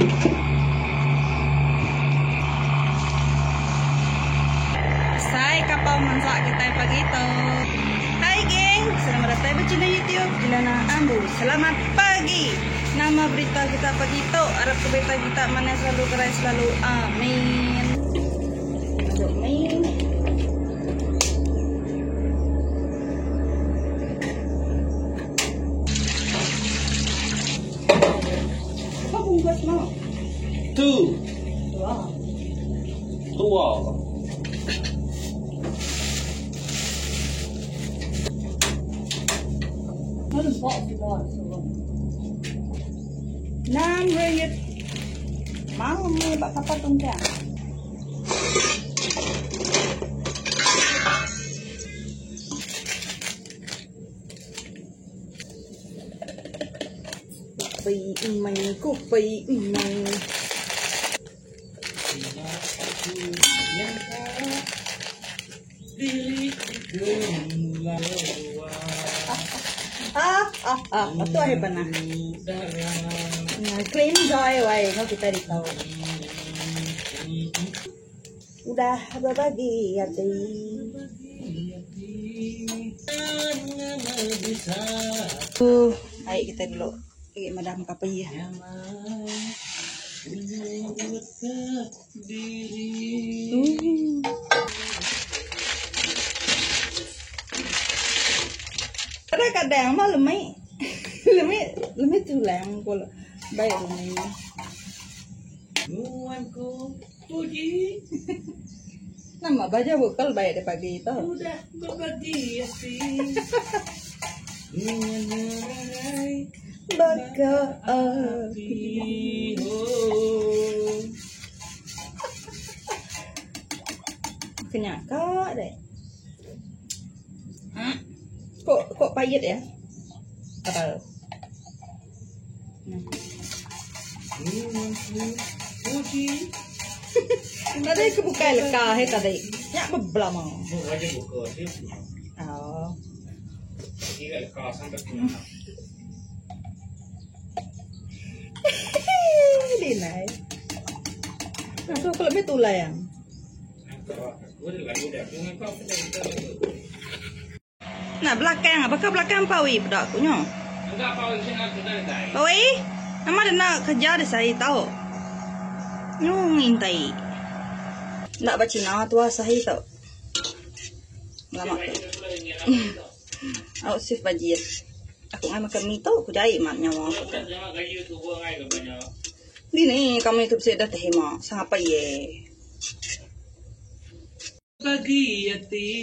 Saya kapal masak kita pagi itu. Hai geng, selamat datang di channel YouTube Ilana Ambu. Selamat pagi. Nama berita kita pagi itu, harap berita kita mana selalu keras selalu. Amin. Amin. Apa bungkus mau? Tua. RM6 mau bak kapal tunggang. Kopi emang. Itu hebat nah. Clean joy, why? Kau kita tahu. Udah berbagi hati. Ayo kita dulu. Pergi madam kapai ya. Kadang-kadang mah lemai tulang kalau baik lemai. Nuanku puji. Nama baca bukal baik dari pagi itu. Udah berbagi hati. Menyerai bakal api. Kenyak kak deh. Kok pahit ya? Apa? Tadi kebuka lekah he tadi. Nyak beblam mau. Buka aja buka sih. Oh. Ini lekah sampai kemana? Dinai. Masuk kalau betul lah yang. Nah belakang, apakah belakang pawi pada akunya? Enggak pawi sih nak kita dah. Pawi, nama dia nak kerja deh saya tahu. Ngintai. Nak baca nama tua saya tahu. Lama tu. Aku sih bajir. Aku ngai makan mie tu, aku jahit mak nyawa aku tu. Ini kamu itu bisa dah terima. Sangat apa ye? Bagi hati,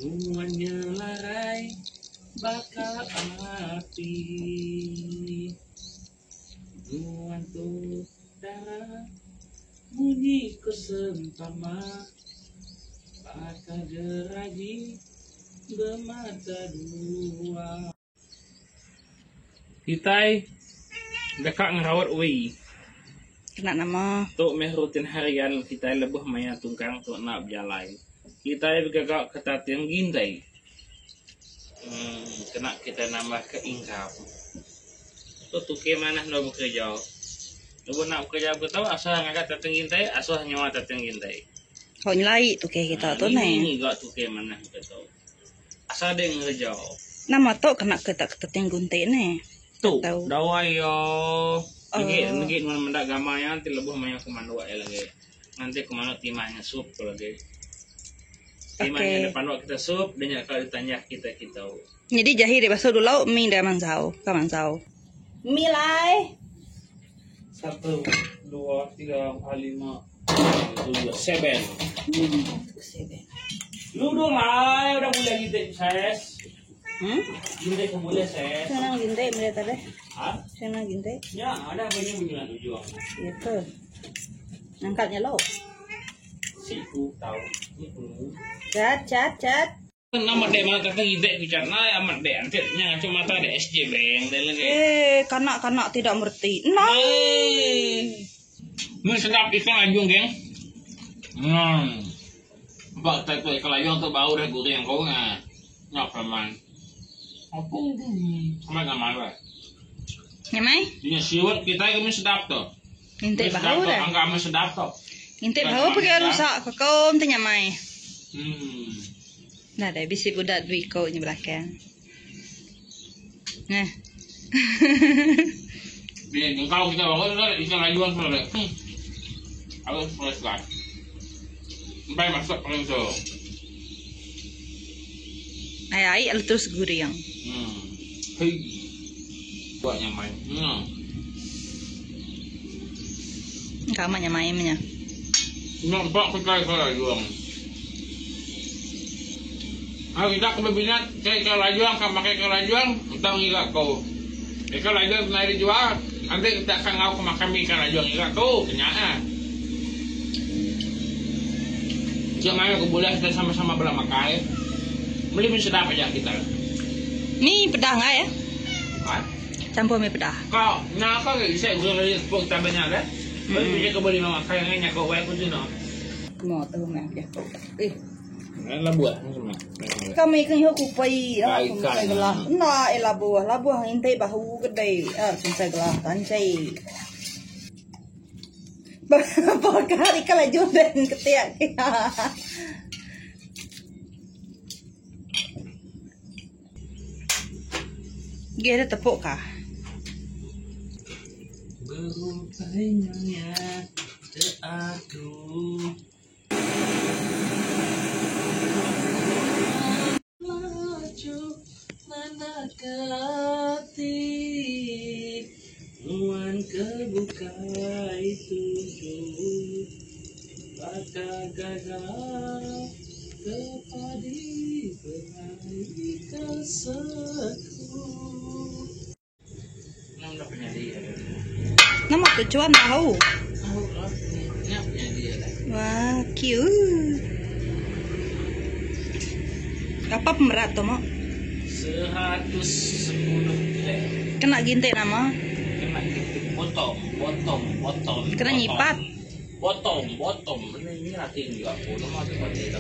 nuannya larai bakal api. Nuan tu darah bunyi kesempama bakal geraji bermata dua. Kita dekat ngerawat wei. Kena nama. Untuk meh rutin harian kita lebih maya tungkang untuk nak berjalan. Kita bergagak ketatian gindai. Kena kita nambah keingkap. Tu ke mana nak bekerja? Lepas nak bekerja aku tahu asal ngangkat tateng gindai, asal nyawa tateng gindai. Kau nyelai tu ke kita tu nih. Ini gak tu ke mana kita tahu. Asal dia ngerja. Nama tu kena kita gunting nih. Tu Tahu. dawai yo. Negi mana mendak gamanya nanti lebih banyak kemana lagi. Nanti kemana timahnya sup lagi. Timahnya depan kita sup dan kalau ditanya kita. Jadi jahit deh basuh dulu mie dah mansau, kaman sau. Mie lai. 1, 2, 3, 4, 5, 7, 7. Lu dong lah, udah mulai gitu ses. Ginte kemulai ses. Senang ginte melihat tadi. Hah? Senang ginte. Ya, ada banyak bunyian tujuan. Itu. Angkatnya lo. Siku tahu. Cat. Nama dek mana kata ginte bicara amat dek antirnya cuma mata dek SJ beng deh. Kanak-kanak tidak mengerti. Nah. Mun sedap ikan ajung geng. Bak tak tu ikan ajung tu bau dah goreng kau ngah. Nyok raman. Apa ini? Sama gambar. Nyamai? Punya siwet kita kami sedap tuh. Intai bahu dah. Angka kami sedap tuh. Intai bahu pakai rusak kau ente nyamai. Dah dah bisi budak duit kau ni belakang. Nah. Biar kalau kita bawa ikan lajuan sudah. Aku fresh lah. Sampai masak paling so. Ai terus gurih yang. Hei. Buat nyamai. Kamu nyamai punya. Nampak kita ikan lajuan. Kita kebinat ikan lajuan, kan pakai ikan lajuan, kita ngira kau. Ikan lajuan pernah dijual. Nanti kita akan ngau ke makan ikan lajuan ngira kau kenyaan. Jom ayo ke bulan kita sama-sama belah makai. Beli pun sedap aja kita. Ni pedah nggak ya? Campur mie pedah. Kau, nak kau bisa guna lagi sepuluh kita banyak dah. Beli punya kebeli nama kaya ngenya kau bayar pun cina. Mau tahu meh ya. Lah buat macam Kami kan hidup kupai, kupai gelah. Nah, labuah intai bahu kedai. Kupai gelah tancai. Bakar ikan lajuan dan ketiak. Dia ada tepuk kah? Berupanya teatuh. Maju mana ke hati, nuan kebuka itu pada gagal kepadi berhari keseku. Nama punya dia. Nama kecuan tahu. Tahu lah, punya dia lah. Wah, cute. Apa pemerat tu mau? 110 kilo. Kena gintai nama? Kena gitu, bottom. Kena nyipat. Bottom. Ini latih juga aku, nama tu pada itu.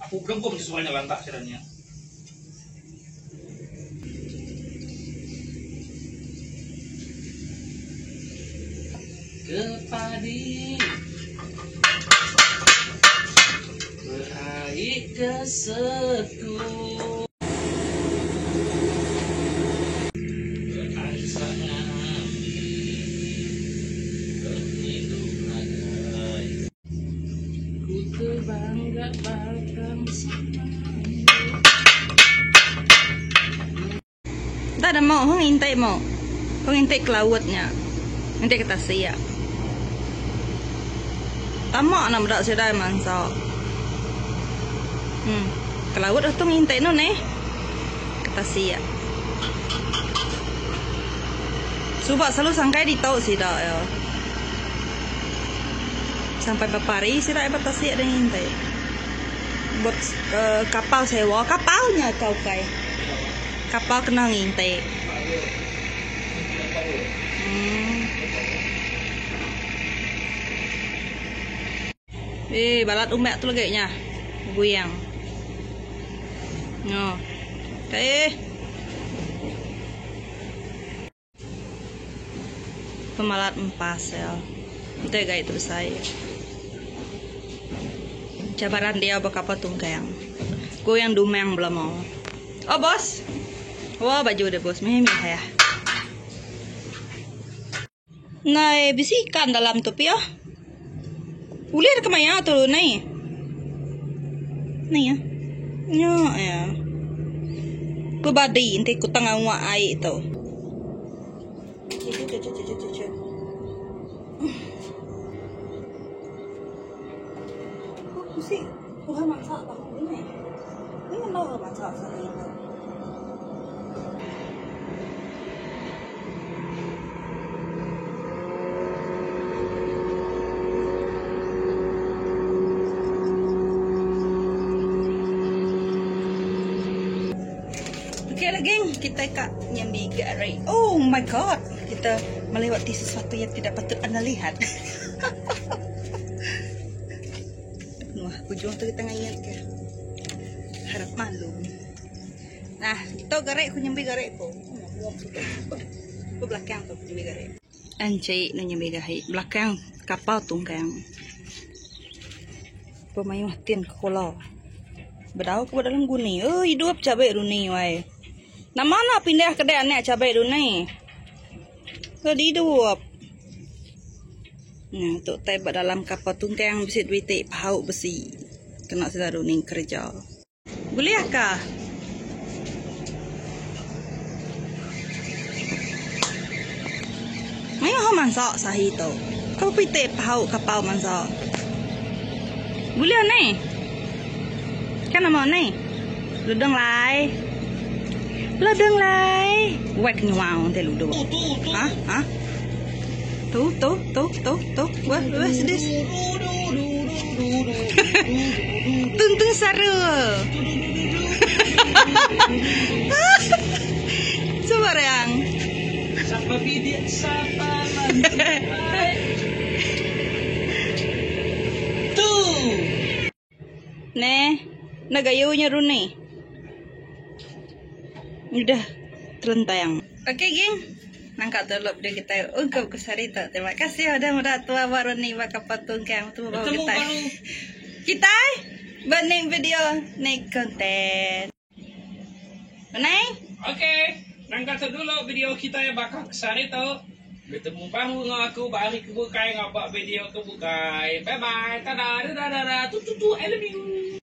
Aku gembung sesuanya lantak sebenarnya. Kepadi beraih keseku berasaan kehidupan ku terbangga bahkan Tak ada mau, hong intai mau. Hong intai ke lautnya. Intai ke Tasik. Tamak nak berak sedai mansa. Ke laut tu intai no ne. Ke Tasik. Subak selalu sangkai di tau sih dah ya. Sampai berapa hari sih dah Tasik dan intai. Buat kapal sewa, kapalnya kau kai. Kapal kena ngintai. Balat umek tu lagi nya. Buyang. No. Pemalat empas ya. Itu guys itu saya. Cabaran dia bakapa tungkayang. Goyang dumeng belum mau. Oh bos. Wah baju deh bos. Mimi saya. Nah, bisikan dalam topi ya. Ulir kemana tu nai? Nai ya. Ya. Pebadi inti ku tengah wa air tu. Mesti Tuhan masak tahu ini. Ini mau masak sekali itu. Okay lah geng, kita kat Nyambiga right. Oh my god, kita melewati sesuatu yang tidak patut anda lihat. ujung tu kita ingat ke. Harap malu. Nah, itu garek ku nyambi garek ko. Ku belakang tu nyambi garek. Anjay na nyambi garek. Belakang kapal tungkang. Pemain tin kola. Berau ke dalam guni. Oh, hidup cabai runi wai. Nak mana pindah kedai anak cabai runi? Ke hidup. Nah, untuk tebak dalam kapal tungkang besi duit pahauk besi. Kena sedar runi kerja. Boleh kah? Mayo ho mansak sahi tu. Kau pite pahauk kapal mansak. Boleh ni? Kan nama ni? Ludung lai. Ludung lai. Wek nyuang te ludung. Ha? Ha? Tu. Wah sedis. Tung sara. Coba yang. Sapa bidik sapa Nih, nagayunya Runi. Udah terlentang. Oke, geng. Nangkap dulu video kita ungkap ke Sarita. Terima kasih udah mertua Runi bakal patung kang tu bawa kita. Kita banding video naik konten. Neng? Oke, nangkap dulu video kita yang bakal ke Sarita. Bertemu pahu dengan aku, balik ke bukai ngapa video ke bukai. Bye bye, tada, I love you.